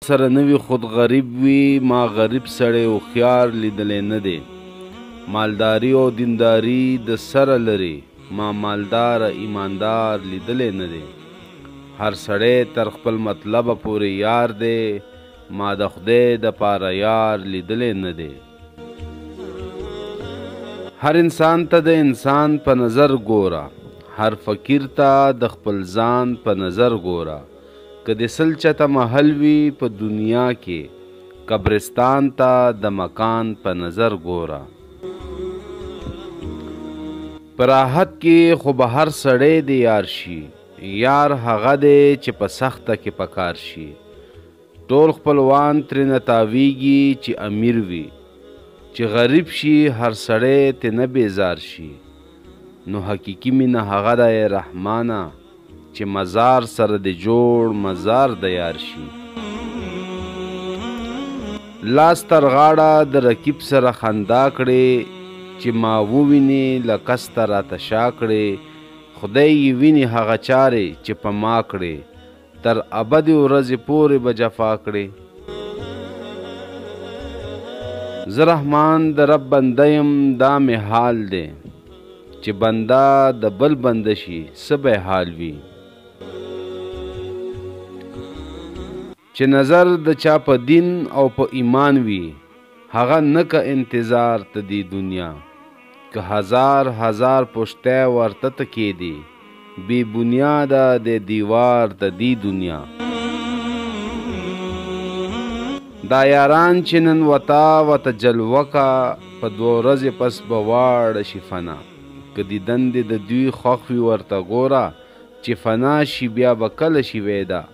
سره نه وي خود غریب وي ما غریب سړی هوښیار لیدلی نه دی مالداري او دینداري د سره لري ما مالدار ایماندار لیدلی نه دی هر سړی تر خپل مطلبه پورې یار دی ما د خدای د پاره یار لیدلی نه دی هر انسان ته د انسان په نظر ګوره هر فقیر ته د خپل ځان په نظر ګوره که د سل چته محل وي په دنیا کې قبرستان ته د مکان په نظر ګوره په راحت کې خو به هر سړی د یار شي یار هغه دی چې په سخته کې پکار شي ټول خپلوان ترېنه تاویږي چې امیر وي چې غریب شي هر سړی ترې نه بیزار شي نو حقیقي مینه هغه دی رحمانه چې مزار سره د جوړ مزار د یار شي لاس تر غاړه د رقیب سره خندا کړې چې ما ووینې له کسته راته شا کړې خدای یې ویني هغه چارې چې په ما کړې تر ابدې ورځې پورې به جفا کړې زه رحمان د رب بنده یم دا مې حال دی چې بنده د بل بنده شي څه به حال وي چې نظر د چا په دین او په ایمان وي هغه نه که انتظار ته دی دنیا که هزار هزار پشتی ورته تکیدي بی بنیاده د دیوار د دی دنیا دا یاران چې نن وته جلوه کا په 2 ورځې پس به واړه شي فنا که د دندې د دوی خوښ وي ورته ګوره چې فنا شي بیا به کله شي ویده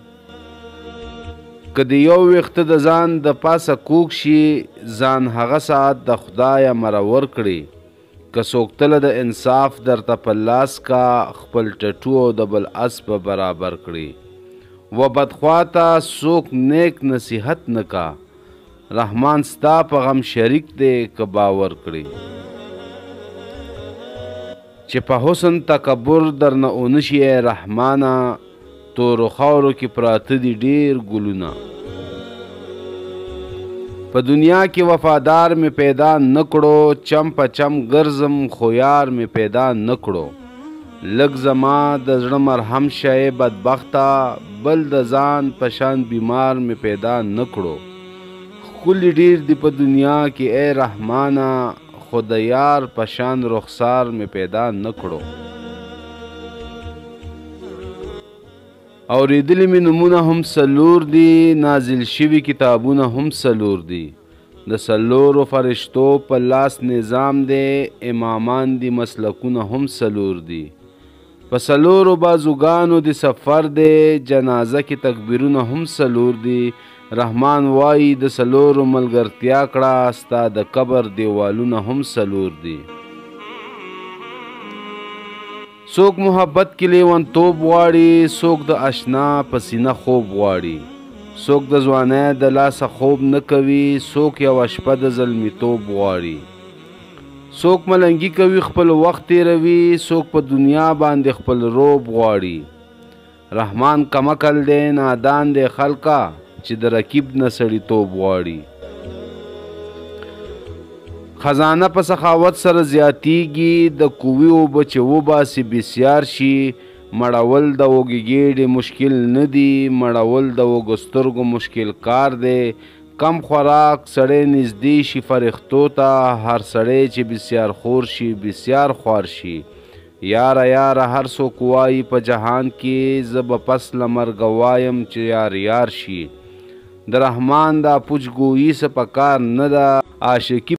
که د یو ویښته د ځان د پاسه کوږ شي ځان هغه ساعت د خدایه مرور کړي که څوک تله د انصاف درته په لاس کا خپل ټټو او د بل اس په برابر کړي و بدخواته څوک نیک نصیحت نه کا رحمان ستا په غم شریک دی که باور کړي چې په حسن تکبر درنه اونشي رحمانه تورو خاورو کې پراته دي ډیر ګلونه په دنیا کې وفادار مې پیدا نه کړو چم په چم ګرځم خو یار مې پیدا نه کړو لږ زما د زړه مرهم شی بدبخته بل د ځان په شان بیمار مې پیدا نه کړو ښکلي ډیر دی په دنیا کې ای رحمانه خو د یار په شان رخسار مې پیدا نه کړو اورېدلي مې نومونه هم څلور دي نازل شوي کتابونه هم څلور دي د څلورو فرشتو په لاس نظام دی امامان دي مسلکونه هم څلور دي په څلورو بازوګانو د سفر دی جنازه کې تکبیرونه هم څلور دي رحمان وایي د څلورو ملګرتیا کړه ستا د قبر دیوالونه هم څلور دي څوک محبت کې لیونتوب غواړي څوک د اشنا په سینه خوب غواړي څوک د ځوانۍ د لاسه خوب نه کوي څوک یوه شپه د زلمیتوب غواړي څوک ملنګي کوي خپل وخت تیروي څوک په دنیا باندې خپل روب غواړي رحمان کمکل دی نادان دی خلکه چې د رقیب نه سړیتوب غواړي خزانه په سخاوت سره زیاتیږي د کووي اوبه چې وباسي بسیار شي مړول د وږې ګېډې مشکل نه دي مړول د وږو سترګو مشکل کار دی کم خوراک سړی نږدې شي فرښتو ته هر سړی چې بسیار خور شي بسیار خوار شي یاره یاره هر څوک وایي په جهان کې زه به پس له مرګه وایم چې یار یار شي د رحمان دا پوچ ګویي څه په کار نه ده عاشقي